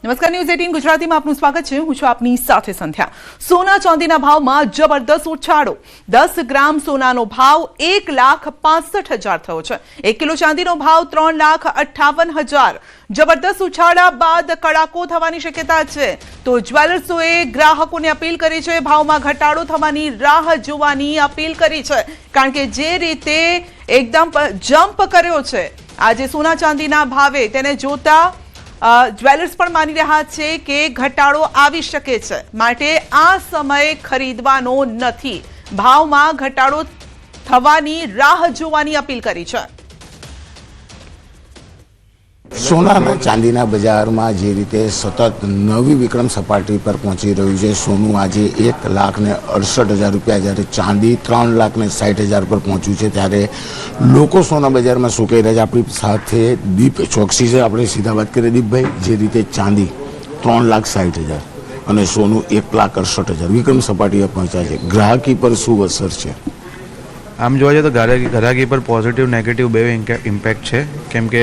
નમસ્કાર, ન્યૂઝ 18 ગુજરાતીમાં આપનું સ્વાગત છે। હું છું આપની સાથે સંધ્યા। સોના ચાંદીના ભાવમાં જબરદસ્ત ઉછાળો। 10 ગ્રામ સોનાનો ભાવ 1,65,000 થયો છે। 1 કિલો ચાંદીનો ભાવ 3,58,000। જબરદસ્ત ઉછાળા બાદ કડાકો થવાની શક્યતા છે। તો જ્વેલર્સોએ ગ્રાહકોને અપીલ કરી છે, ભાવમાં ઘટાડો થવાની રાહ જોવાની અપીલ કરી છે, કારણ કે જે રીતે એકદમ જમ્પ કર્યો છે આજે સોના ચાંદીના ભાવે, તેને જોતા જ્વેલર્સ પણ માની રહ્યા છે કે ઘટાડો આવી શકે છે, માટે આ સમય ખરીદવાનો નથી। ભાવમાં ઘટાડો થવાની રાહ જોવાની અપીલ કરી છે। સોનાના ચાંદીના બજારમાં જે રીતે સતત નવી વિક્રમ સપાટી પર પહોંચી રહ્યું છે, સોનું આજે 1,68,000 રૂપિયા, જ્યારે ચાંદી 3,60,000 પર પહોંચ્યું છે, ત્યારે લોકો સોના બજારમાં શું કહી રહ્યા છે? આપણી સાથે દીપ ચોકસી છે, આપણે સીધા વાત કરીએ। દીપભાઈ, જે રીતે ચાંદી 3,60,000 અને સોનું 1,68,000 વિક્રમ સપાટીએ પહોંચ્યા છે, ગ્રાહકી પર શું અસર છે? આમ જોવા જઈએ તો ગ્રાહકી પર પોઝિટિવ નેગેટિવ બે ઇમ્પેક્ટ છે, કેમ કે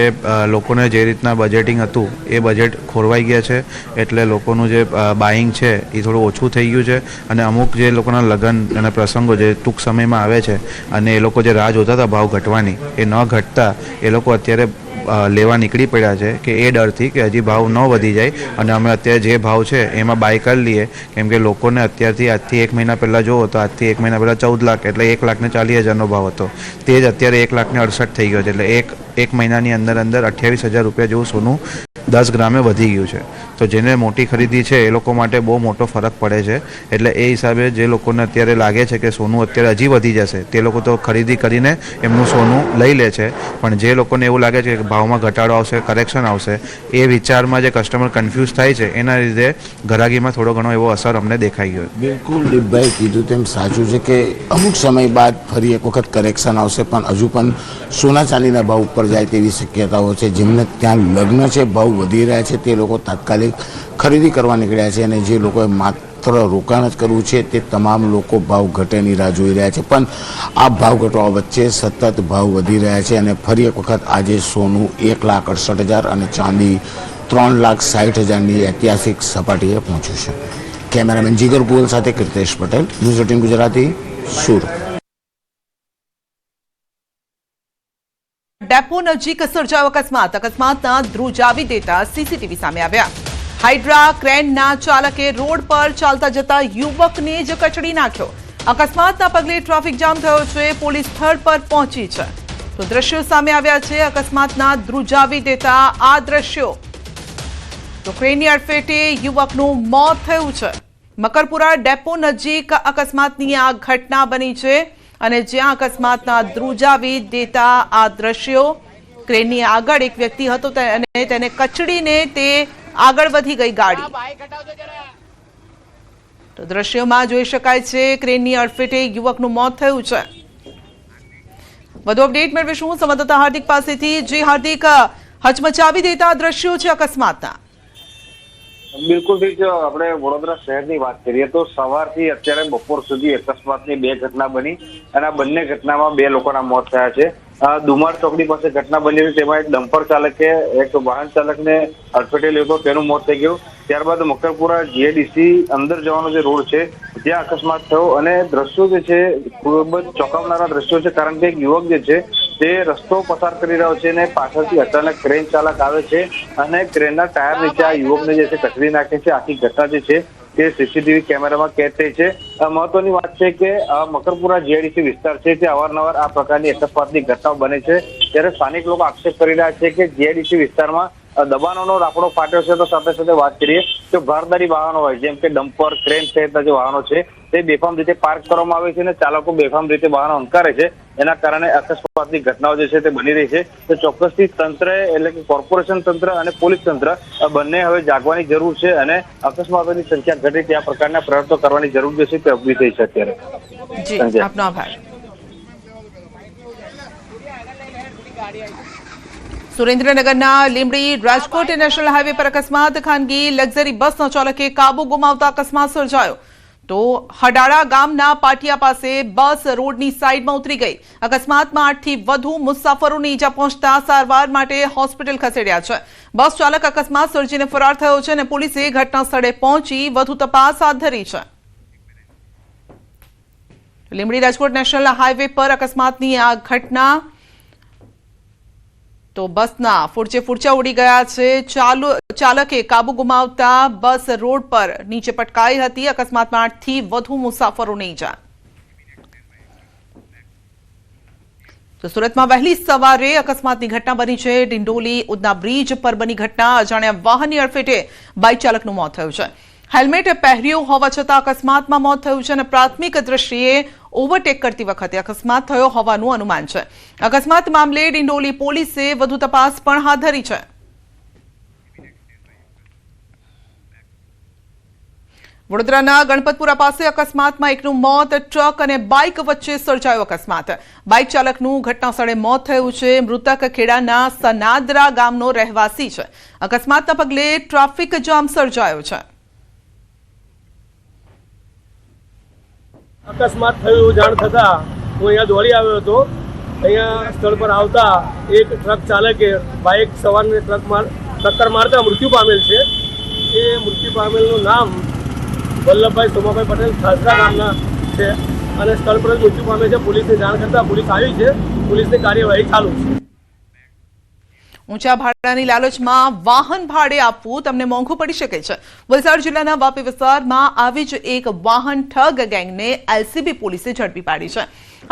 લોકોને જે રીતના બજેટિંગ હતું એ બજેટ ખોરવાઈ ગયા છે, એટલે લોકોનું જે બાઇંગ છે એ થોડું ઓછું થઈ ગયું છે। અને અમુક જે લોકોના લગ્ન અને પ્રસંગો જે ટૂંક સમયમાં આવે છે અને એ લોકો જે રાહ જોતા હતા ભાવ ઘટવાની, એ ન ઘટતા એ લોકો અત્યારે લેવા નીકળી પડ્યા છે કે એ ડરથી કે હજી ભાવ ન વધી જાય અને અમે અત્યારે જે ભાવ છે એમાં બાય કરી લઈએ, કેમ કે લોકોને અત્યારથી આજથી 1 મહિના પહેલાં જોવો તો આજથી 1 મહિના પહેલાં 14 લાખ એટલે 1,40,000નો ભાવ હતો, તે જ અત્યારે 1,68,000 થઈ ગયો છે, એટલે એક મહિનાની અંદર 28,000 રૂપિયા જેવું સોનું 10 ગ્રામે વધી ગયું છે। તો જેને મોટી ખરીદી છે એ લોકો માટે બહુ મોટો ફરક પડે છે, એટલે એ હિસાબે જે લોકોને અત્યારે લાગે છે કે સોનું અત્યારે હજી વધી જશે તે લોકો તો ખરીદી કરીને એમનું સોનું લઈ લે છે, પણ જે લોકોને એવું લાગે છે કે ભાવમાં ઘટાડો આવશે, કરેક્શન આવશે, એ વિચારમાં જે કસ્ટમર કન્ફ્યુઝ થાય છે, એના લીધે ગ્રાહકીમાં થોડો ઘણો એવો અસર અમને દેખાઈ ગયો। બિલકુલ દીપભાઈ કીધું તેમ સાચું છે કે અમુક સમય બાદ ફરી એક વખત કરેક્શન આવશે, પણ હજુ પણ સોના ચાંદીના ભાવ ઉપર જાય તેવી શક્યતાઓ છે। જેમને ત્યાં લગ્ન છે, ભાવ વધી રહ્યા છે, તે લોકો તાત્કાલિક ખરીદી કરવા નીકળ્યા છે, અને જે લોકોએ માત્ર રોકાણ જ કરવું છે તે તમામ લોકો ભાવ ઘટેની રાહ જોઈ રહ્યા છે। પણ આ ભાવ ઘટવા વચ્ચે સતત ભાવ વધી રહ્યા છે, અને ફરી એક વખત આજે સોનું 1,68,000 અને ચાંદી 3,60,000ની ઐતિહાસિક સપાટીએ પહોંચ્યું છે। કેમેરામેન જીગર ગોલ સાથે કૃતેશ પટેલ, ન્યૂઝ 18 ગુજરાતી, સુરત। ડેપો નજીક સર્જાયો અકસ્માતના ધ્રુજાવી દેતા સીસીટીવી સામે આવ્યા। હાઇડ્રા ક્રેનના ચાલકે રોડ પર ચાલતા જતા યુવકને જ કચડી નાખ્યો। અકસ્માતના પગલે ટ્રાફિક જામ થયો છે, પોલીસ સ્થળ પર પહોંચી છે। તો દ્રશ્યો સામે આવ્યા છે અકસ્માતના ધ્રુજાવી દેતા આ દ્રશ્યો। તો ક્રેનની અડફેટે યુવકનું મોત થયું છે। મકરપુરા ડેપો નજીક અકસ્માતની આ ઘટના બની છે, અને જ્યાં અકસ્માતના ધ્રુજાવી દેતા આ દ્રશ્યો, ક્રેનની આગળ એક વ્યક્તિ હતો અને તેને કચડીને તે આગળ વધી ગઈ ગાડી। તો દ્રશ્યોમાં જોઈ શકાય છે ક્રેનની અડફેટે યુવકનું મોત થયું છે। વધુ અપડેટ મેળવીશું સંવાદદાતા હાર્દિક પાસેથી। જે હાર્દિક, હચમચાવી દેતા દ્રશ્યો છે અકસ્માતના। બિલકુલ ઠીક છે। આપણે વડોદરા શહેરની વાત કરીએ તો સવારથી અત્યારે બપોર સુધી અકસ્માતની 2 ઘટના બની, અને આ બંને ઘટનામાં 2 લોકોના મોત થયા છે। દુમાર ચોકડી પાસે ઘટના બની હતી, તેમાં એક ડમ્પર ચાલકે એક વાહન ચાલકને અડફેટે લીધો હતો, તેનું મોત થઈ ગયું। ત્યારબાદ મકરપુરા જીઆઈડીસી અંદર જવાનો જે રોડ છે ત્યાં અકસ્માત થયો, અને દ્રશ્યો જે છે ખૂબ જ ચોંકાવનારા દ્રશ્યો છે, કારણ કે એક યુવક જે છે તે રસ્તો પસાર કરી રહ્યો છે અને પાછળથી અચાનક ક્રેન ચાલક આવે છે અને ક્રેનના ટાયર નીચે આ યુવકને જે છે કચડી નાખે છે। આખી ઘટના જે છે તે સીસીટીવી કેમેરામાં કેદ થઈ છે। મહત્વની વાત છે કે મકરપુરા જીઆઈડીસી વિસ્તાર છે તે અવારનવાર આ પ્રકારની અકસ્માતની ઘટનાઓ બને છે, ત્યારે સ્થાનિક લોકો આક્ષેપ કરી રહ્યા છે કે જીઆઈડીસી વિસ્તારમાં દબાણોનો રાફડો ફાટ્યો છે। તો સાથે સાથે વાત કરીએ તો ભારદારી વાહનો હોય, જેમ કે ડમ્પર, ક્રેન સહિતના જે વાહનો છે તે બેફામ રીતે પાર્ક કરવામાં આવે છે, અને ચાલકો બેફામ રીતે વાહનો હંકારે છે, એના કારણે અકસ્માતની ઘટનાઓ જે છે તે બની રહી છે। તો ચોક્કસથી તંત્રએ, એટલે કે કોર્પોરેશન તંત્ર અને પોલીસ તંત્ર બંને હવે જાગવાની જરૂર છે, અને અકસ્માતોની સંખ્યા ઘટે ત્યાં પ્રકારના પ્રયત્નો કરવાની જરૂર જે છે તે ઊભી થઈ છે અત્યારે। જી, આપનો આભાર। સુરેન્દ્રનગરના લીંબડી રાજકોટ નેશનલ હાઈવે પર અકસ્માત। ખાનગી લક્ઝરી બસનો ચાલકે કાબુ ગુમાવતા અકસ્માત સર્જાયો। તો હડાળા ગામના પાટિયા પાસે બસ રોડની સાઈડમાં ઉતરી ગઈ. અકસ્માતમાં 8 થી વધુ મુસાફરોને ઈજા પહોંચતા સારવાર માટે હોસ્પિટલ ખસેડ્યા છે. બસ ચાલક અકસ્માત સર્જીને ફરાર થયો છે અને પોલીસે ઘટના સ્થળે પહોંચી વધુ તપાસ હાથ ધરી છે. લીંબડી રાજકોટ નેશનલ હાઈવે પર અકસ્માતની આ ઘટના, તો બસના ફૂરચે ઉડી ગયા છે. ચાલકે કાબુ ગુમાવતા બસ રોડ પર નીચે પટકાઈ હતી. અકસ્માતમાં 8 થી વધુ મુસાફરોને ઈજા. તો સુરતમાં વહેલી સવારે અકસ્માતની ઘટના બની છે. ડિંડોલી ઉધના બ્રિજ પર બની ઘટના. અજાણ્યા વાહનની અડફેટે બાઇક ચાલકનું મોત થયું છે. હેલ્મેટ પહેર્યું હોવા છતાં અકસ્માતમાં મોત થયું છે અને પ્રાથમિક દ્રષ્ટિએ ઓવરટેક કરતી વખતે અકસ્માત થયો હોવાનું અનુમાન છે. અકસ્માત મામલે ડિંડોલી પોલીસે વધુ તપાસ પણ હાથ ધરી છે. વડોદરાના ગણપતપુરા પાસે અકસ્માતમાં એકનું મોત. ટ્રક અને બાઇક વચ્ચે સર્જાયો અકસ્માત. બાઇક ચાલકનું ઘટના સ્થળે મોત થયું છે. મૃતક ખેડાના સનાદરા ગામનો રહેવાસી છે. અકસ્માતના પગલે ટ્રાફિક જામ સર્જાયો છે. અકસ્માત થયું જાણ થતાં હું અહીંયા દોડી આવ્યો હતો. અહીંયા સ્થળ પર આવતા એક ટ્રક ચાલકે બાઇક સવારને ટક્કર મારતા મૃત્યુ પામેલ છે. એ મૃત્યુ પામેલનું નામ વલ્લભભાઈ સોમાભાઈ પટેલ ખાસરા ગામના છે અને સ્થળ પર જ મૃત્યુ પામે છે. પોલીસને જાણ કરતાં પોલીસ આવી છે. પોલીસની કાર્યવાહી ચાલુ છે. ઊંચા ભાડાની લાલચમાં વાહન ભાડે આપવું તમને મોંઘું પડી શકે છે. વલસાડ જિલ્લાના વાપી વિસ્તારમાં આવી જ એક વાહન ઠગ ગેંગને એલસીબી પોલીસે ઝડપી પાડી છે.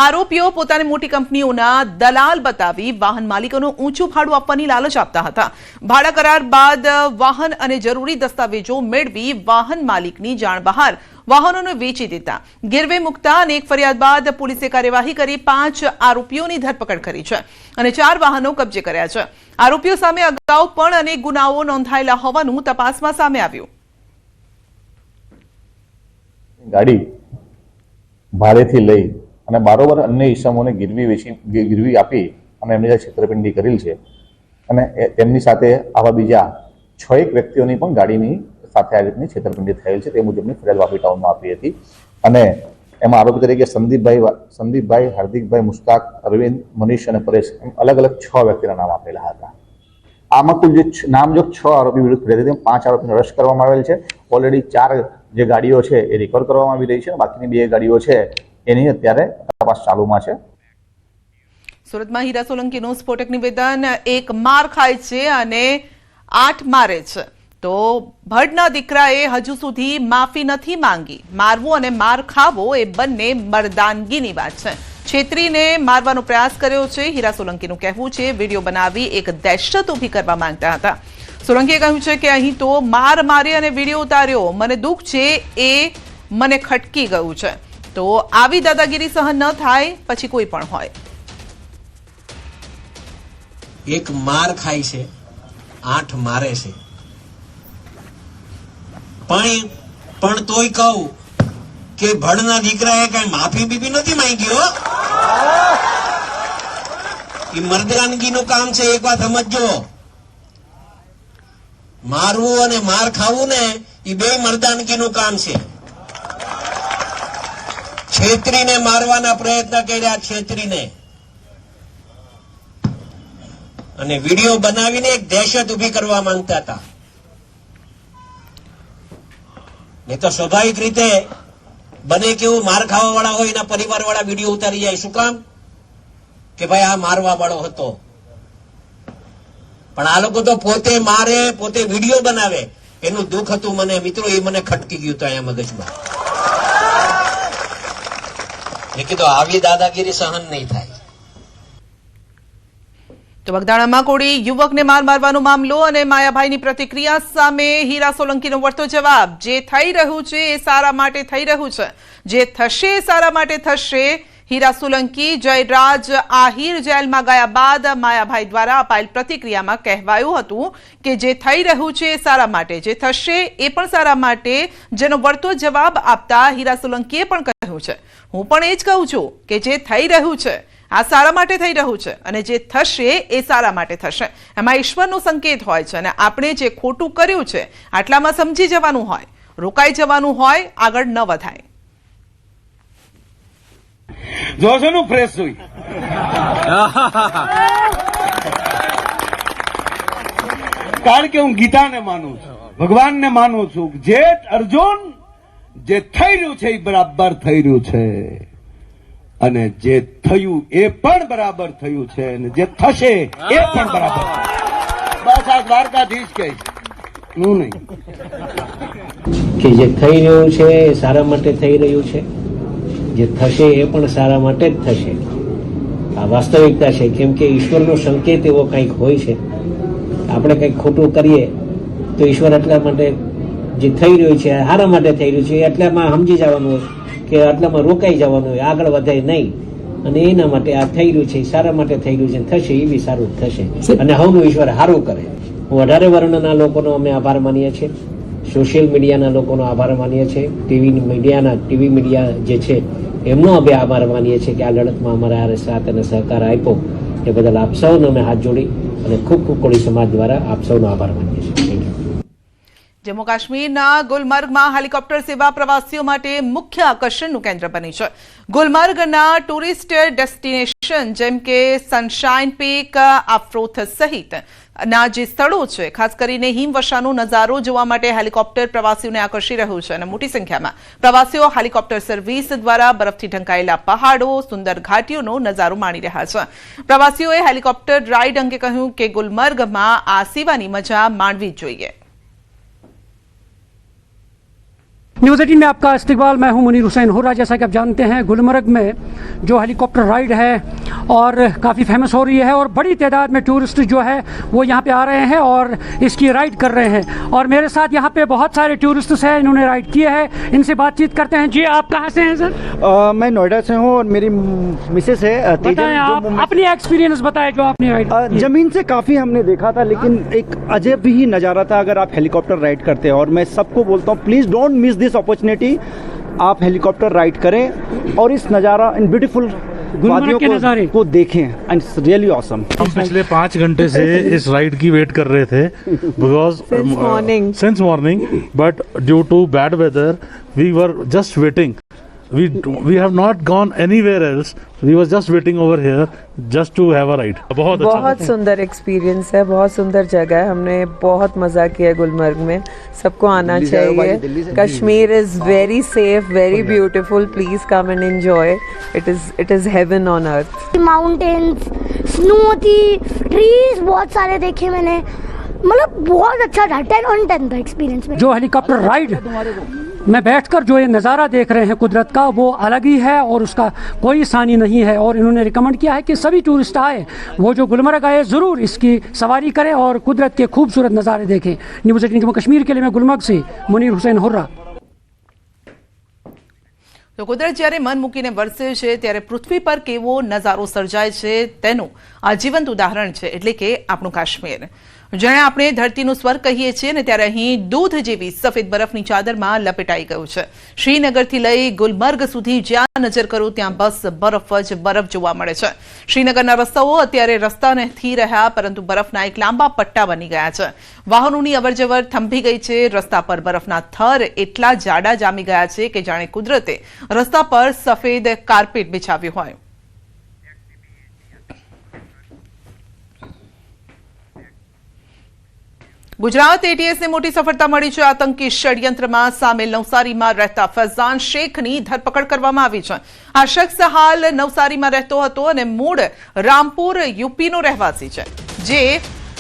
આરોપીઓ પોતાની મોટી કંપનીઓના દલાલ બતાવી વાહન માલિકોનું ઊંચું ભાડું આપવાની લાલચ આપતા હતા. ભાડા કરાર બાદ વાહન અને જરૂરી દસ્તાવેજો મેળવી વાહન માલિકની જાણ બહાર વાહનોને વેચી દેતા ગીરવે મૂકતા અને એક ફરિયાદ બાદ પોલીસે કાર્યવાહી કરી 5 આરોપીઓની ધરપકડ કરી છે અને 4 વાહનો કબજે કર્યા છે. આરોપીઓ સામે અગાઉ પણ અનેક ગુનાઓ નોંધાયેલા હોવાનું તપાસમાં સામે આવ્યું. ગાડી ભાડેથી લઈ અને બારોબાર અન્ય ઇસમોને ગીરવી આપી અને એમની સાથે છેતરપિંડી કરેલ છે અને તેમની સાથે આવા બીજા 6 વ્યક્તિઓની પણ ગાડીની સાથે આ રીતની છેતરપિંડી થયેલ છે. તે મુજબની ફરિયાદ વાપી ટાઉનમાં આપી હતી અને એમાં આરોપી તરીકે સંદીપભાઈ, હાર્દિકભાઈ, મુશ્તાક, અરવિંદ, મનીષ અને પરેશ એમ અલગ અલગ 6 વ્યક્તિના નામ આપેલા હતા. આમાં કુલ જે નામજોગ 6 આરોપી વિરુદ્ધ ફરિયાદ હતી. 5 આરોપીને અરેસ્ટ કરવામાં આવેલ છે. ઓલરેડી 4 જે ગાડીઓ છે એ રિકવર કરવામાં આવી રહી છે. બાકીની 2 ગાડીઓ છે એની અત્યારે તપાસ ચાલુમાં છે. સુરતમાં હીરા સોલંકીનું સ્ફોટક નિવેદન, એક માર ખાય છે અને 8 મારે છે. તો ભડના દીકરાએ હજુ સુધી માફી નથી માંગી. મારવું અને માર ખાવો એ બંને મર્દાનગીની વાત છે. છેતરીને મારવાનો પ્રયાસ કર્યો છે. હીરા સોલંકીનું કહેવું છે વિડીયો બનાવી એક દહેશત ઊભી કરવા માંગતા હતા. સોલંકીએ કહ્યું છે કે અહીં તો માર મારી અને વિડીયો ઉતાર્યો. મને દુઃખ છે એ મને ખટકી ગયું છે. તો આવી દાદાગીરી સહન ન થાય પછી કોઈ પણ હોય. એક માર ખાય છે, 8 મારે છે. પણ તોય કહું કે ભડના દીકરાએ કઈ માફી બીપી નથી માંગી. એ મર્દાનગીનું કામ છે. એક વાત સમજજો, મારવું અને માર ખાવું ને એ 2 મર્દાનગીનું કામ છે. છેતરીને મારવાના પ્રયત્ન કર્યા, છેતરીને અને વિડીયો બનાવીને એક દહેશત ઉભી કરવા માંગતા હતા. એ તો સ્વાભાવિક રીતે બને કેવું માર ખાવા વાળા હોય એના પરિવાર વાળા વિડીયો ઉતારી જાય. શું કામ? કે ભાઈ આ મારવા વાળો હતો. પણ આ લોકો તો પોતે મારે, પોતે વિડીયો બનાવે. એનું દુઃખ હતું મને મિત્રો, એ મને ખટકી ગયું હતું અહીંયા મગજમાં. મેં કીધું આવી દાદાગીરી સહન નહીં થાય. તો બગદાણામાં કોળી યુવકને મારવાનો મામલો અને માયાભાઈની પ્રતિક્રિયા સામે હીરા સોલંકીનો વળતો જવાબ. જે થઈ રહ્યું છે એ સારા માટે થઈ રહ્યું છે. જે થશે એ સારા માટે થશે. હીરા સોલંકી જયરાજ આહિર જેલમાં ગયા બાદ માયાભાઈ દ્વારા અપાયેલ પ્રતિક્રિયામાં કહેવાયું હતું કે જે થઈ રહ્યું છે એ સારા માટે, જે થશે એ પણ સારા માટે. જેનો વળતો જવાબ આપતા હીરા સોલંકીએ પણ કહ્યું છે, હું પણ એ જ કહું છું કે જે થઈ રહ્યું છે આ સારા માટે થઈ રહ્યું છે અને જે થશે એ સારા માટે થશે. એમાં ઈશ્વરનો સંકેત હોય છે અને આપણે જે ખોટું કર્યું છે આટલામાં સમજી જવાનું હોય, રોકાઈ જવાનું હોય, આગળ ન વધાય. જોશો નું ફ્રેશ સુઈ કારણ કે હું ગીતાને માનું છું, ભગવાનને માનું છું. જે અર્જુન જે થઈ રહ્યું છે એ બરાબર થઈ રહ્યું છે, અને જે થયું એ પણ બરાબર થયું છે, અને જે થશે એ પણ બરાબર. બસ આ દ્વારકાધીશ કહે હું નહીં. કે જે થઈ રહ્યું છે એ સારા માટે થઈ રહ્યું છે, જે થશે એ પણ સારા માટે જ થશે. આ વાસ્તવિકતા છે. કેમ કે ઈશ્વરનો સંકેત એવો કંઈક હોય છે. આપણે કંઈક ખોટું કરીએ તો ઈશ્વર એટલા માટે જે થઈ રહ્યું છે સારા માટે થઈ રહ્યું છે એટલામાં સમજી જવાનું હોય કે આટલામાં રોકાઈ જવાનું હોય, આગળ વધાય નહીં. અને એના માટે આ થઈ રહ્યું છે સારા માટે થઈ રહ્યું છે, થશે એ બી સારું જ થશે, અને હવનું ઈશ્વર સારું કરે. 18 વર્ણના લોકોનો અમે આભાર માનીએ છીએ, સોશિયલ મીડિયાના લોકોનો આભાર માનીએ છીએ, ટીવી મીડિયા જે છે એમનો અમે આભાર માનીએ છીએ કે આ લડતમાં અમારા સાથ અને સહકાર આપ્યો. એ બદલ આપ સૌને અમે હાથ જોડી અને ખૂબ ખૂબ કોળી સમાજ દ્વારા આપ સૌનો આભાર માનીએ છીએ. Thank you. જમ્મુ કાશ્મીરના ગુલમર્ગમાં હેલિકોપ્ટર સેવા પ્રવાસીઓ માટે મુખ્ય આકર્ષણનું કેન્દ્ર બની છે. ગુલમર્ગના ટુરિસ્ટ ડેસ્ટિનેશન જેમ કે સનશાઇન પીક, આફ્રોથ સહિત ના જે સ્થળો છે, ખાસ કરીને હિમવર્ષાનો નજારો જોવા માટે હેલિકોપ્ટર પ્રવાસીઓને આકર્ષી રહ્યું છે, અને મોટી સંખ્યામાં પ્રવાસીઓ હેલિકોપ્ટર સર્વિસ દ્વારા બરફથી ઢંકાયેલા પહાડો, સુંદર ઘાટીઓનો નજારો માણી રહ્યા છે. પ્રવાસીઓએ હેલિકોપ્ટર રાઇડ અંગે કહ્યું કે ગુલમર્ગમાં આ સેવાની મજા માણવી જોઈએ. न्यूज़ 18 में आपका इस्तकबाल. मैं हूं मुनीर हुसैन हुर्रा. जैसा कि आप जानते हैं गुलमर्ग में जो हेलीकॉप्टर राइड है और काफ़ी फेमस हो रही है, और बड़ी तादाद में टूरिस्ट जो है वो यहाँ पे आ रहे हैं और इसकी राइड कर रहे हैं. और मेरे साथ यहाँ पे बहुत सारे टूरिस्ट्स हैं, इन्होंने राइड किए हैं. इनसे बातचीत करते हैं. जी आप कहाँ से हैं सर? मैं नोएडा से हूँ और मेरी मिसेस है बताएं, आप अपनी एक्सपीरियंस बताएं जो आपने राइड. जमीन से काफ़ी हमने देखा था, लेकिन एक अजब ही नज़ारा था अगर आप हेलीकॉप्टर राइड करते हैं. और मैं सबको बोलता हूँ please don't miss this opportunity. आप हेलीकॉप्टर राइड करें और इस नज़ारा इन ब्यूटीफुल वादियों को देखें. And it's really awesome. हम पिछले 5 घंटे से इस राइड की वेट कर रहे थे because since morning, but due to bad weather we were just waiting. We have not gone anywhere else. We was just waiting over here just to have a ride. बहुत सुंदर experience है, बहुत सुंदर जगह है. हमने बहुत मजा किया गुलमर्ग में. सबको आना चाहिए. Kashmir is very safe, very beautiful. Please come and enjoy. It is heaven on earth. Mountains, snow थी, ट्रीज बहुत सारे देखे मैंने. मतलब बहुत अच्छा था. 10 on 10 था एक्सपीरियंस में. जो हेलीकॉप्टर राइड में बैठकर जो ये नज़ारा देख रहे हैं कुदरत का, वो अलग ही है और उसका कोई सानी नहीं है. और इन्होंने रिकमेंड किया है कि सभी टूरिस्ट आए, वो जो गुलमर्ग आए ज़रूर इसकी सवारी करें और कुदरत के खूबसूरत नज़ारे देखें. न्यूज़ 18 जम्मू कश्मीर के लिए मैं गुलमर्ग से मुनीर हुसैन हुर्रा. તો કુદરત જ્યારે મન મૂકીને વરસે છે ત્યારે પૃથ્વી પર કેવો નજારો સર્જાય છે તેનું આ જીવંત ઉદાહરણ છે, એટલે કે આપણું કાશ્મીર. જેણે આપણે ધરતીનું સ્વર્ગ કહીએ છીએ ને ત્યારે અહીં દૂધ જેવી સફેદ બરફની ચાદરમાં લપેટાઈ ગયું છે. શ્રીનગરથી લઈ ગુલમર્ગ સુધી જ્યાં નજર કરો ત્યાં બસ બરફ જ બરફ જોવા મળે છે. શ્રીનગરના રસ્તાઓ અત્યારે રસ્તા નથી રહ્યા, પરંતુ બરફના એક લાંબા પટ્ટા બની ગયા છે. વાહનોની અવરજવર થંભી ગઈ છે. રસ્તા પર બરફના થર એટલા જાડા જામી ગયા છે કે જાણે કુદરતે રસ્તા પર સફેદ કાર્પેટ બિછાવ્યું હોય. ગુજરાત એટીએસને મોટી સફળતા મળી છે. આતંકી ષડયંત્રમાં સામેલ નવસારીમાં રહેતા ફૈઝાન શેખની ધરપકડ કરવામાં આવી છે. આ શખ્સ હાલ નવસારીમાં રહેતો હતો અને મૂળ રામપુર યુપીનો રહેવાસી છે, જે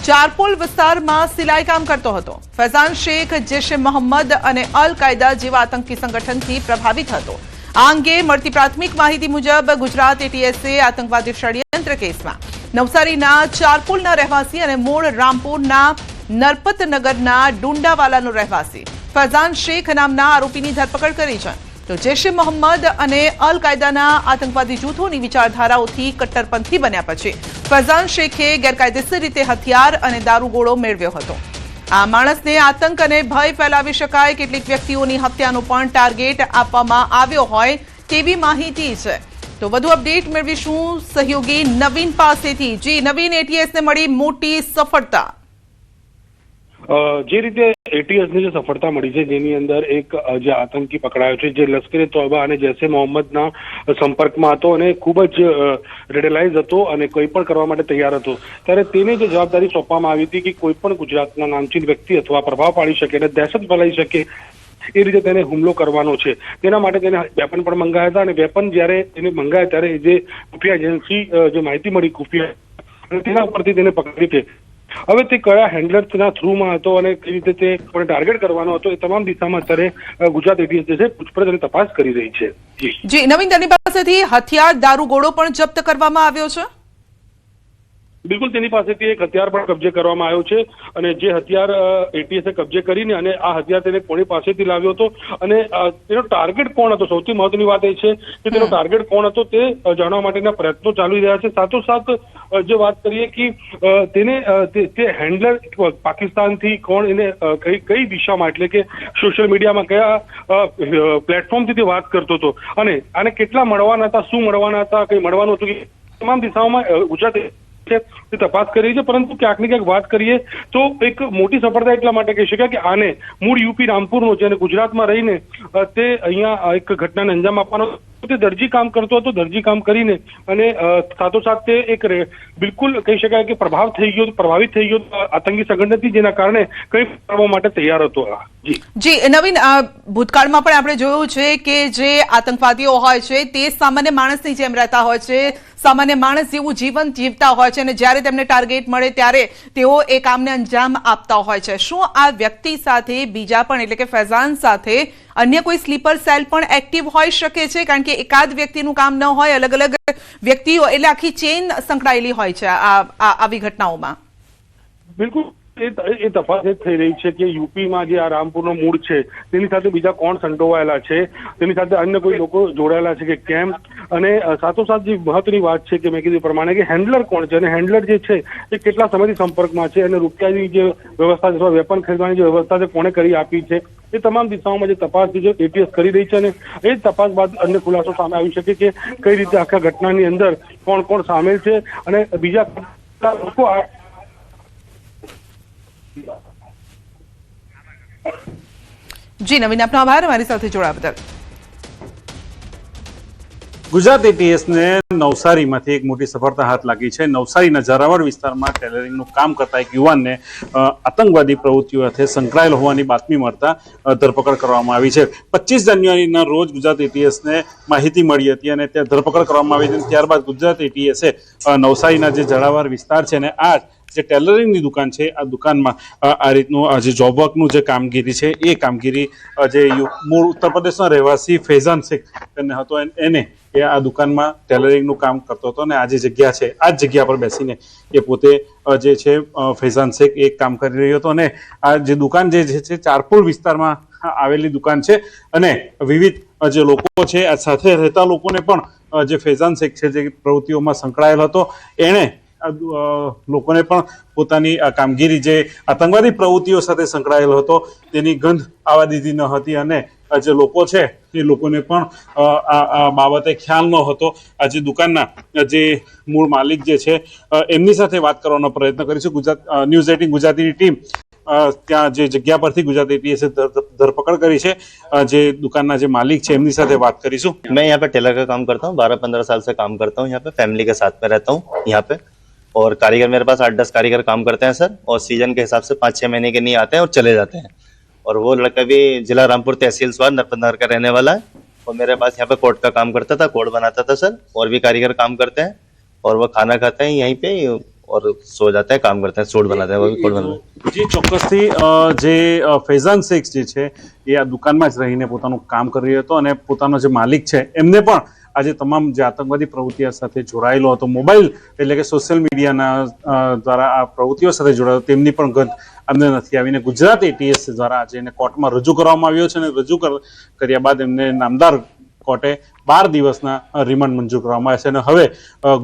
ચારપોલ વિસ્તારમાં સિલાઈ કામ કરતો હતો. ફૈઝાન શેખ જૈશ એ મોહમ્મદ અને અલ કાયદા જેવા આતંકી સંગઠનથી પ્રભાવિત હતો. આ અંગે મળતી પ્રાથમિક માહિતી મુજબ ગુજરાત એટીએસે આતંકવાદી ષડયંત્ર કેસમાં નવસારીના ચારપોલના રહેવાસી અને મૂળ રામપુરના નરપતનગરના ડુંડાવાલાનો રહેવાસી ફૈઝાન શેખ નામના આરોપીની ધરપકડ કરી છે. તો જૈશ એ મોહમ્મદ અને અલ કાયદાના આતંકવાદી જૂથોની વિચારધારાઓથી કટ્ટરપંથી બન્યા પછી ફૈઝાન શેખે ગેરકાયદેસર રીતે હથિયાર અને દારૂગોળો મેળવ્યો હતો. આ માણસને આતંક અને ભય ફેલાવી શકાય કેટલીક વ્યક્તિઓની હત્યાનો પણ ટાર્ગેટ આપવામાં આવ્યો હોય તેવી માહિતી છે. તો વધુ અપડેટ મેળવીશું સહયોગી નવીન પાસેથી. જી નવીન, એટીએસને મળી મોટી સફળતા. જે રીતે એટીએસની જે સફળતા મળી છે, જેની અંદર એક જે આતંકી પકડાયો છે, જે લશ્કરે તોયબા અને જૈશે મોહમ્મદના સંપર્કમાં હતો અને ખૂબ જ રેડિયલાઇઝ હતો અને કોઈ પણ કરવા માટે તૈયાર હતો, ત્યારે તેને જે જવાબદારી સોંપવામાં આવી હતી કે કોઈ પણ ગુજરાતના નામચીન વ્યક્તિ અથવા પ્રભાવ પાડી શકે અને દહેશત ફેલાઈ શકે એ રીતે તેને હુમલો કરવાનો છે. તેના માટે તેને વેપન પણ મંગાયા હતા અને વેપન જ્યારે તેને મંગાયા ત્યારે જે ખુફિયા એજન્સી જે માહિતી મળી ખુફિયા અને તેના ઉપરથી તેને પકડી છે. હવે તે કયા હેન્ડલરના થ્રુમાં હતો અને કઈ રીતે તે કોને ટાર્ગેટ કરવાનો હતો, એ તમામ દિશામાં અત્યારે ગુજરાત એટીએસ જે છે પૂછપરછ અને તપાસ કરી રહી છે. જી નવીન, તેની પાસેથી હથિયાર દારૂગોળો પણ જપ્ત કરવામાં આવ્યો છે. બિલકુલ, તેની પાસેથી એક હથિયાર પણ કબજે કરવામાં આવ્યો છે અને જે હથિયાર એટીએસે કબજે કરીને અને આ હથિયાર તેને કોની પાસેથી લાવ્યો હતો અને તેનો ટાર્ગેટ કોણ હતો, સૌથી મહત્વની વાત એ છે કે તેનો ટાર્ગેટ કોણ હતો તે જાણવા માટેના પ્રયત્નો ચાલી રહ્યા છે. સાથોસાથ જે વાત કરીએ કે તેને તે હેન્ડલર પાકિસ્તાનથી કોણ એને કઈ દિશામાં એટલે કે સોશિયલ મીડિયામાં કયા પ્લેટફોર્મથી તે વાત કરતો હતો અને આને કેટલા મળવાના હતા, શું મળવાના હતા, કઈ મળવાનું હતું, તમામ દિશાઓમાં ગુજરાત તે તપાસ કરી રહી છે. પરંતુ ક્યાંક ને ક્યાંક વાત કરીએ તો એક મોટી સફળતા એટલા માટે કહી શકાય કે આને મૂળ યુપી રામપુરનો છે અને ગુજરાતમાં રહીને તે અહીંયા એક ઘટનાને અંજામ આપવાનો તે દરજી કામ કરતો હતો. દરજી કામ કરીને અને સાથોસાથ તે એક બિલકુલ કહી શકાય કે પ્રભાવિત થઈ ગયો આતંકી સંગઠનથી, જેના કારણે કંઈ કરવા માટે તૈયાર હતો. જી નવીન, ભૂતકાળમાં પણ આપણે જોયું છે કે જે આતંકવાદીઓ હોય છે તે સામાન્ય માણસની જેમ રહેતા હોય છે, સામાન્ય માણસ જેવું જીવન જીવતા હોય છે અને જ્યારે તેમને ટાર્ગેટ મળે ત્યારે તેઓ એ કામને અંજામ આપતા હોય છે. શું આ વ્યક્તિ સાથે બીજા પણ એટલે કે ફૈઝાન સાથે અન્ય કોઈ સ્લીપર સેલ પણ એક્ટિવ હોઈ શકે છે? કારણ કે એકાદ વ્યક્તિનું કામ ન હોય, અલગ અલગ વ્યક્તિઓ એટલે આખી ચેઇન સંકળાયેલી હોય છે આવી ઘટનાઓમાં. બિલકુલ, એ તપાસ એ થઈ રહી છે કે યુપીમાં જે આ રામપુરનો મૂળ છે તેની સાથે બીજા કોણ સંડોવાયેલા છે, તેની સાથે અન્ય કોઈ લોકો જોડાયેલા છે કે કેમ, અને સાથોસાથ જે મહત્વની વાત છે કે મેં કીધું પ્રમાણે કે હેન્ડલર કોણ છે અને હેન્ડલર જે છે એ કેટલા સમયથી સંપર્કમાં છે અને રૂપિયાની જે વ્યવસ્થા અથવા વેપન ખરીદવાની જે વ્યવસ્થા છે કોણે કરી આપી છે, એ તમામ દિશાઓમાં જે તપાસ છે એટીએસ કરી રહી છે અને એ તપાસ બાદ અન્ય ખુલાસો સામે આવી શકે કે કઈ રીતે આખા ઘટનાની અંદર કોણ કોણ સામેલ છે અને બીજા લોકો. જી નવીન, આપનો આભાર અમારી સાથે જોડાવા બદલ. ગુજરાત એટીએસને નવસારીમાંથી એક મોટી સફળતા હાથ લાગી છે. નવસારીના ઝારાવાડ વિસ્તારમાં ટેલરિંગનું કામ કરતા એક યુવાનને આતંકવાદી પ્રવૃત્તિઓ સાથે સંકળાયેલ હોવાની બાતમી મળતા ધરપકડ કરવામાં આવી છે. 25 જાન્યુઆરીના રોજ ગુજરાત એટીએસને માહિતી મળી હતી અને ત્યાં ધરપકડ કરવામાં આવી હતી. ત્યારબાદ ગુજરાત એટીએસે નવસારીના જે ઝારાવાડ વિસ્તાર છે અને આ જે ટેલરિંગની દુકાન છે આ દુકાનમાં આ રીતનું જે જોબ વર્કનું જે કામગીરી છે એ કામગીરી જે મૂળ ઉત્તર પ્રદેશના રહેવાસી ફૈઝાન શેખ હતો એને એ આ દુકાનમાં ટેલરિંગનું કામ કરતો હતો અને આ જે જગ્યા છે આ જ જગ્યા પર બેસીને એ પોતે જે છે ફૈઝાન શેખ એ કામ કરી રહ્યો હતો અને આ જે દુકાન જે છે ચારપુર વિસ્તારમાં આવેલી દુકાન છે અને વિવિધ જે લોકો છે આ સાથે રહેતા લોકોને પણ જે ફૈઝાન શેખ છે જે પ્રવૃત્તિઓમાં સંકળાયેલ હતો એણે લોકોને પણ પોતાની કામગીરી જે આતંકવાદી પ્રવૃત્તિઓ સાથે સંકળાયેલો હતો તેની ગંધ આવવા દીધી ન હતી અને જે લોકો છે એ લોકોને પણ આ બાબતે ખ્યાલ ન હતો. આ જે દુકાનના જે મૂળ માલિક જે છે એમની સાથે વાત કરવાનો પ્રયત્ન કરીશું. ન્યૂઝ 18 ગુજરાતીની ટીમ ત્યાં જે જગ્યા પરથી ગુજરાત એટીએસે ધરપકડ કરી છે જે દુકાનના જે માલિક છે એમની સાથે વાત કરીશું. मैं यहाँ पे टेलर का काम करता हूँ, 12-15 साल से काम करता हूँ यहाँ पे, फैमिली के साथ में रहता हूँ यहाँ पे और कारीगर मेरे पास 8-10 कारीगर काम करते हैं सर और सीजन के हिसाब से 5-6 महीने के लिए आते हैं और चले जाते हैं. और वो लड़का भी जिला रामपुर तहसील स्वार नरपतनगर का रहने वाला है और मेरे पास यहाँ पे कोड का काम करता था, कोड बनाता था सर. और भी कारीगर काम करते हैं और वो खाना खाते हैं यहीं पे और सो जाते हैं, काम करते हैं, सूट बनाते हैं, वो भी कोड बनाते हैं. જી ચોક્કસથી જે ફૈઝાન શેખ જે છે એ આ દુકાનમાં જ રહીને પોતાનું કામ કરી રહ્યો હતો અને પોતાનો જે માલિક છે એમને પણ આજે તમામ જે આતંકવાદી પ્રવૃત્તિઓ સાથે જોડાયેલો હતો, મોબાઈલ એટલે કે સોશિયલ મીડિયાના દ્વારા આ પ્રવૃત્તિઓ સાથે જોડાયો તેમની પણ ગંધ અમને નથી આવીને ગુજરાત એટીએસ દ્વારા આજે એને કોર્ટમાં રજૂ કરવામાં આવ્યો છે અને રજૂ કર્યા બાદ એમને નામદાર કોર્ટે 12 દિવસના રિમાન્ડ મંજૂર કરવામાં આવ્યા છે અને હવે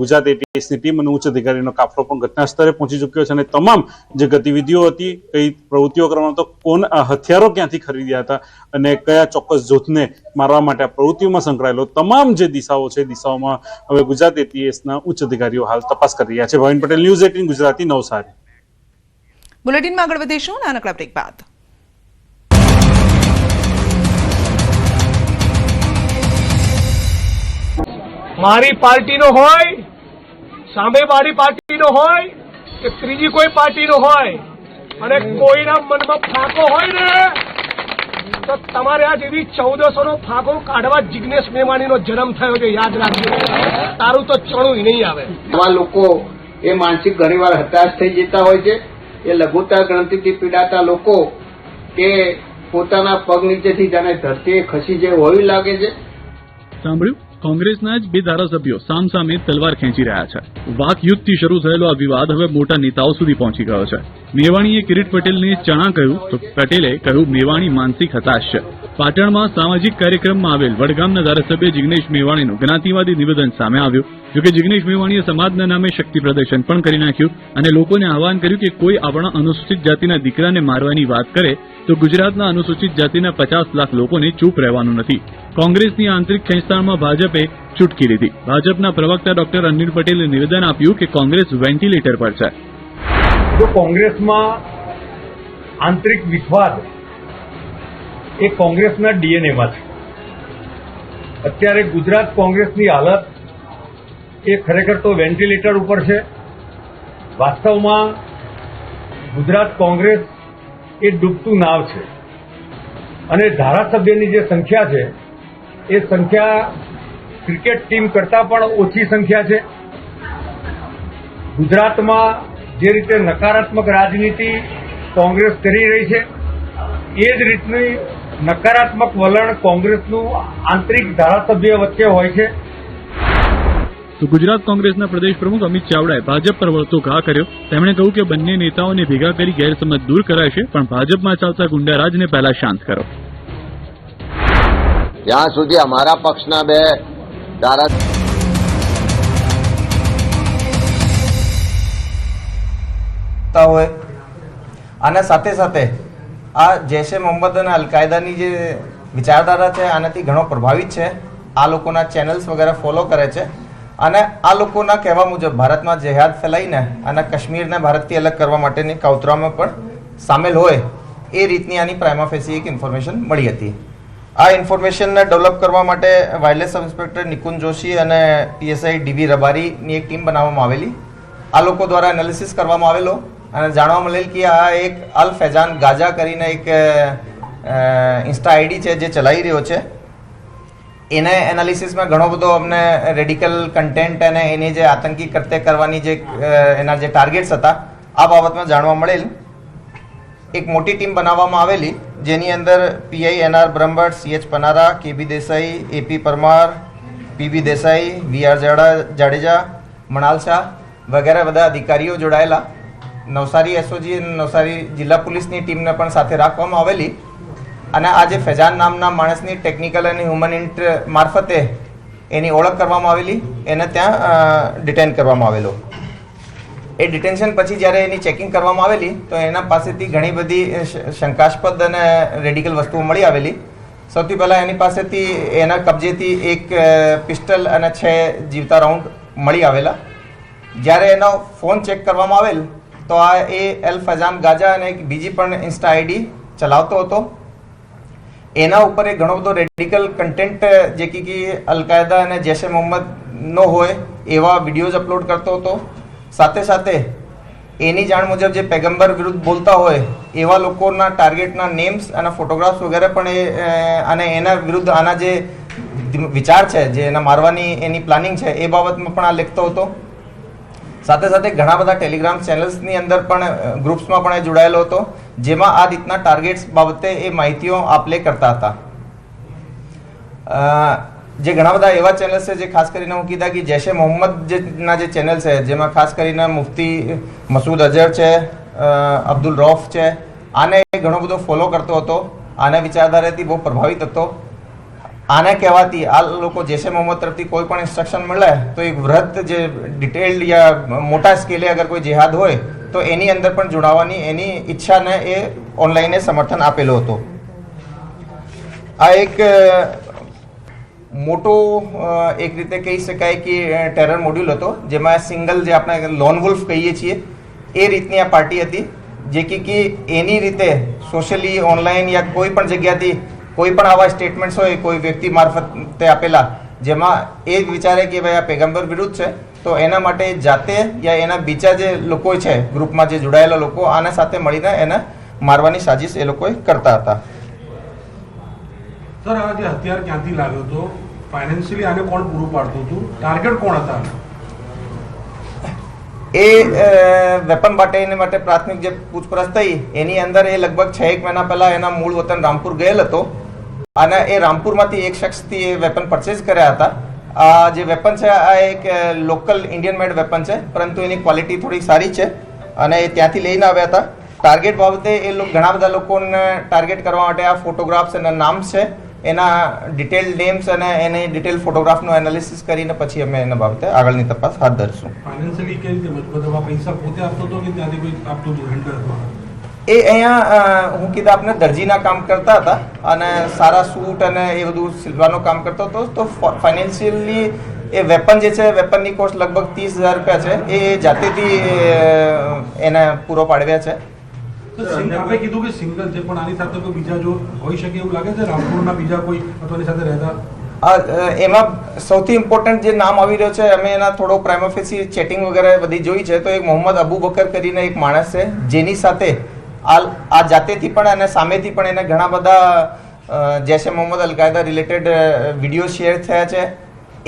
ગુજરાત એટીએસની ટીમ અને ઉચ્ચ અધિકારીનો કાફલો પણ ઘટના સ્થળે પહોંચી ચૂક્યો છે અને તમામ જે ગતિવિધિઓ હતી, કઈ પ્રવૃત્તિઓ કરવાનો હતો, કોણ હથિયારો ક્યાંથી ખરીદ્યા હતા અને કયા ચોક્કસ જૂથને મારવા માટે આ પ્રવૃત્તિઓમાં સંકળાયેલો તમામ જે દિશાઓ છે દિશાઓમાં હવે ગુજરાત એટીએસના ઉચ્ચ અધિકારીઓ હાલ તપાસ કરી રહ્યા છે. ભાવિન પટેલ, ન્યૂઝ 18 ગુજરાતી, નવસારી. બુલેટિનમાં આગળ વધીશું નાનકડા બ્રેક બાદ. મારી પાર્ટીનો હોય, સામે મારી પાર્ટીનો હોય કે ત્રીજી કોઈ પાર્ટીનો હોય અને કોઈના મનમાં ફાંકો હોય ને તો તમારે આ જેવી 1400નો ફાંકો કાઢવા જિગ્નેશ મેવાણીનો જન્મ થયો છે. યાદ રાખજો, તારું તો ચણું નહીં આવે. આવા લોકો એ માનસિક ઘણીવાર હતાશ થઈ જતા હોય છે. એ લઘુત્તર ગ્રંથિથી પીડાતા લોકો કે પોતાના પગ નીચેથી જાણે ધરતી ખસી જાય હોવી લાગે છે. સાંભળ્યું, કોંગ્રેસના જ બે ધારાસભ્યો સામસામે તલવાર ખેંચી રહ્યા છે. વાકયુદ્ધથી શરૂ થયેલો આ વિવાદ હવે મોટા નેતાઓ સુધી પહોંચી ગયો છે. મેવાણીએ કિરીટ પટેલને ચણા કહ્યું તો પટેલે કહ્યું મેવાણી માનસિક હતાશ છે. પાટણમાં સામાજિક કાર્યક્રમમાં આવેલ વડગામના ધારાસભ્ય જિગ્નેશ મેવાણીનું જ્ઞાતિવાદી નિવેદન સામે આવ્યું. જોકે જિગ્નેશ મેવાણીએ સમાજના નામે શક્તિ પ્રદર્શન પણ કરી નાખ્યું અને લોકોને આહવાન કર્યું કે કોઈ આપણા અનુસૂચિત જાતિના દીકરાને મારવાની વાત કરે તો ગુજરાતના અનુસૂચિત જાતિના 50 લાખ લોકોને ચૂપ રહેવાનું નથી. કોંગ્રેસની આંતરિક ખેંચતાણમાં ભાજપે ચૂટકી લીધી. ભાજપના પ્રવક્તા ડોક્ટર અનિલ પટેલે નિવેદન આપ્યું કે કોંગ્રેસ વેન્ટિલેટર પર છે. જો કોંગ્રેસમાં આંતરિક વિવાદ એ કોંગ્રેસના ડીએનએમાં છે. અત્યારે ગુજરાત કોંગ્રેસની હાલત એ ખરેખર તો વેન્ટિલેટર ઉપર છે. વાસ્તવમાં ગુજરાત કોંગ્રેસ એ ડૂબતું નાવ છે અને ધારાસભ્યની જે સંખ્યા છે એ સંખ્યા ક્રિકેટ ટીમ કરતાં પણ ઓછી સંખ્યા છે. ગુજરાતમાં જે રીતે નકારાત્મક રાજનીતિ કોંગ્રેસ કરી રહી છે એ જ રીતની નકારાત્મક વલણ કોંગ્રેસનું આંતરિક ધારાસભ્ય વચ્ચે હોય છે. તો ગુજરાત કોંગ્રેસના પ્રદેશ પ્રમુખ અમિત ચાવડાએ ભાજપ પર વળતો ઘા કર્યો. તેમણે કહ્યું કે બંને નેતાઓને ભેગા કરી ગેરસમજ દૂર કરાશે, પણ ભાજપમાં ચાલતા ગુંડારાજને પહેલા શાંત કરો. જ્યાં સુધી અમારા પક્ષના બે ધારા હોય અને સાથે સાથે આ જૈશે મોહમ્મદ અને અલકાયદાની જે વિચારધારા છે આનાથી ઘણો પ્રભાવિત છે. આ લોકોના ચેનલ્સ વગેરે ફોલો કરે છે અને આ લોકોના કહેવા મુજબ ભારતમાં જેહાદ ફેલાઈને અને કાશ્મીરને ભારતથી અલગ કરવા માટેની કાવતરામાં પણ સામેલ હોય એ રીતની આની પ્રાઇમા ફેસી એક ઇન્ફોર્મેશન મળી હતી. આ ઇન્ફોર્મેશનને ડેવલપ કરવા માટે wireless sub inspector Nikunj Joshi અને પીએસઆઈ ડીબી રબારીની એક ટીમ બનાવવામાં આવેલી. આ લોકો દ્વારા એનાલિસિસ કરવામાં આવેલો અને જાણવા મળેલ કે આ એક અલ ફૈજાન ગાજા કરીને એક ઇન્સ્ટા આઈડી છે જે ચલાવી રહ્યો છે. એને એનાલિસિસમાં ઘણો બધો અમને રેડિકલ કન્ટેન્ટ અને એની જે આતંકી કૃત્ય કરવાની જે એના જે ટાર્ગેટ્સ હતા આ બાબતમાં જાણવા મળેલ. એક મોટી ટીમ બનાવવામાં આવેલી જેની અંદર PI NR Brahmbhatt, CH Panara, KB Desai, AP Parmar, PB Desai, VR Jadeja, Manal Shah વગેરે બધા અધિકારીઓ જોડાયેલા. નવસારી એસઓજી અને નવસારી જિલ્લા પોલીસની ટીમને પણ સાથે રાખવામાં આવેલી અને આ જે ફૈજાન નામના માણસની ટેકનિકલ અને હ્યુમન ઇન્ટ મારફતે એની ઓળખ કરવામાં આવેલી. એને ત્યાં ડિટેન કરવામાં આવેલો. એ ડિટેન્શન પછી જ્યારે એની ચેકિંગ કરવામાં આવેલી તો એના પાસેથી ઘણી બધી શંકાસ્પદ અને રેડિકલ વસ્તુઓ મળી આવેલી. સૌથી પહેલાં એની પાસેથી એના કબજેથી એક પિસ્ટલ અને 6 જીવતા રાઉન્ડ મળી આવેલા. જ્યારે એનો ફોન ચેક કરવામાં આવેલ તો આ એ અલ ફૈજાન ગાજા અને એક બીજી પણ ઇન્સ્ટા આઈડી ચલાવતો હતો. એના ઉપર એક ઘણો બધો રેડિકલ કન્ટેન્ટ જે કે અલકાયદા અને જૈશે મોહમ્મદનો હોય એવા વિડીયોઝ અપલોડ કરતો હતો. સાથે સાથે એની જાણ મુજબ જે પેગમ્બર વિરુદ્ધ બોલતા હોય એવા લોકોના ટાર્ગેટના નેમ્સ અને ફોટોગ્રાફ્સ વગેરે પણ એ અને એના વિરુદ્ધ આના જે વિચાર છે જે એના મારવાની એની પ્લાનિંગ છે એ બાબતમાં પણ આ લખતો હતો. સાથે સાથે ઘણા બધા ટેલિગ્રામ ચેનલ્સની અંદર પણ ગ્રુપ્સમાં પણ એ જોડાયેલો હતો જેમાં આ રીતના ટાર્ગેટ્સ બાબતે એ માહિતીઓ આપલે કરતા હતા. જે ઘણા બધા એવા ચેનલ્સ છે જે ખાસ કરીને હું કીધા કે જૈશે મોહમ્મદના જે ચેનલ છે જેમાં ખાસ કરીને મુફ્તી મસૂદ અઝહર છે, અબ્દુલ રૌફ છે, આને ઘણો બધો ફોલો કરતો હતો. આને વિચારધારાથી બહુ પ્રભાવિત હતો. આને કહેવાથી આ લોકો જૈશે મોહમ્મદ તરફથી કોઈ પણ ઇન્સ્ટ્રક્શન મળે તો એક વૃહદ જે ડિટેલ્ડ યા મોટા સ્કેલે અગર કોઈ જેહાદ હોય તો એની અંદર પણ જોડાવાની એની ઈચ્છાને એ ઓનલાઈને સમર્થન આપેલો હતો. આ એક મોટો એક રીતે કહી શકાય કે ટેરર મોડ્યુલ હતો જેમાં સિંગલ જે આપણે લોન વુલ્ફ કહીએ છીએ એ રીતની આ પાર્ટી હતી જે કે એની રીતે સોશિયલી ઓનલાઈન યા કોઈ પણ જગ્યાથી કોઈ પણ આવા સ્ટેટમેન્ટ્સ હોય કોઈ વ્યક્તિ મારફતે આપેલા જેમાં એ વિચારે કે ભાઈ આ પેગમ્બર વિરુદ્ધ છે, તો એના માટે જાતે યા એના બીજા જે લોકો છે ગ્રુપમાં જે જોડાયેલા લોકો આના સાથે મળીને એને મારવાની સાજિશ એ લોકોએ કરતા હતા. સર, આ જે હથિયાર ક્યાંથી લાવ્યો હતો, ફાઇનાન્શિયલી આને કોણ પૂરું પાડતું હતું, ટાર્ગેટ કોણ હતા? એ વેપન માટે પ્રાથમિક જે પૂછપરછ થઈ એની અંદર એ લગભગ 6 મહિના પહેલા એના મૂળ વતન રામપુર ગયેલ હતો અને એ રામપુરમાંથી એક શખ્સથી એ વેપન પરચેઝ કર્યા હતા. આ જે વેપન છે આ એક લોકલ ઇન્ડિયન મેડ વેપન છે, પરંતુ એની ક્વોલિટી થોડી સારી છે અને એ ત્યાંથી લઈને આવ્યા હતા. ટાર્ગેટ બાબતે એ ઘણા બધા લોકોને ટાર્ગેટ કરવા માટે આ ફોટોગ્રાફ્સ અને નામ છે એના ડિટેલ નેમ્સ અને એની ડિટેલ ફોટોગ્રાફનું એનાલિસિસ કરીને પછી અમે એના બાબતે આગળની તપાસ હાથ ધરીશું. ફાઇનાન્શિયલી કેવી રીતે મજબૂત પૈસા પોતે આપતો હતો કે ત્યાંથી કોઈ આપતું હતું હેન્ડલ હતો? એ અહીંયા હું કીધા આપને દરજીના કામ કરતા હતા અને સારા સૂટ અને એ બધું સિલવાનું કામ કરતો હતો. તો ફાઇનાન્શિયલી એ વેપન જે છે વેપનની કોસ્ટ લગભગ 30,000 રૂપિયા છે, એ જાતેથી એને પૂરો પાડવ્યા છે. આપણે કીધું કે સિંગલ છે, પણ આની સાથે કોઈ બીજા જો હોઈ શકે એવું લાગે છે, રામપુરના બીજા કોઈ અથવા એની સાથે રહેતા? એમાં સૌથી ઇમ્પોર્ટન્ટ જે નામ આવી રહ્યો છે, અમે એના થોડો પ્રાઇમોફેસી ચેટિંગ વગેરે બધી જોઈ છે, તો એક મોહમ્મદ અબુ બકર કરીને એક માણસ છે જેની સાથે આ જાતેથી પણ અને સામેથી પણ એને ઘણા બધા Jaish e Mohammed al Qaeda related video share થયા છે.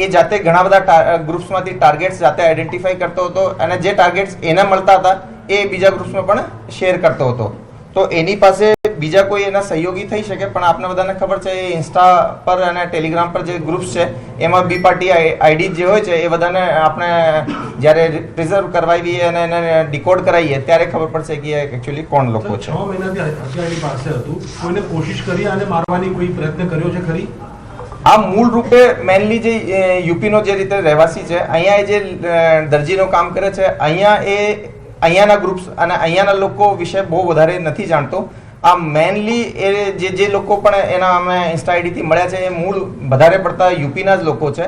એ જાતે ઘણા બધા ગ્રુપ્સમાંથી ટાર્ગેટ્સ જાતે આઈડેન્ટિફાઈ કરતો હતો અને જે ટાર્ગેટ્સ એને મળતા હતા એ બીજા ગ્રુપ્સમાં પણ શેર કરતો હતો. તો એની પાસે બીજા કોઈ એના સહયોગી થઈ શકે, પણ આપને બધાને ખબર છે એ ઇન્સ્ટા પર અને ટેલિગ્રામ પર જે ગ્રુપ્સ છે એમાં બી પાર્ટી આઈડી જે હોય છે એ બધાને આપણે જ્યારે પ્રિઝર્વ કરવાવીએ અને એને ડિકોડ કરાવીએ ત્યારે ખબર પડશે કે એકચ્યુઅલી કોણ લોકો છે. 6 મહિનાથી હથિયારની પાસે હતું, કોઈને કોશિશ કરી અને મારવાની કોઈ પ્રયત્ન કર્યો છે ખરી? આ મૂળ રૂપે મેનલી જે યુપીનો જે રીતે રહેવાસી છે, અહીંયા એ જે દરજીનું કામ કરે છે, અહીંયાના ગ્રુપ્સ અને અહીંયાના લોકો વિશે બહુ વધારે નથી જાણતો. આ મેનલી એ જે લોકો પણ એના અમે ઇન્સ્ટા આઈડીથી મળ્યા છે એ મૂળ વધારે પડતા યુપીના જ લોકો છે.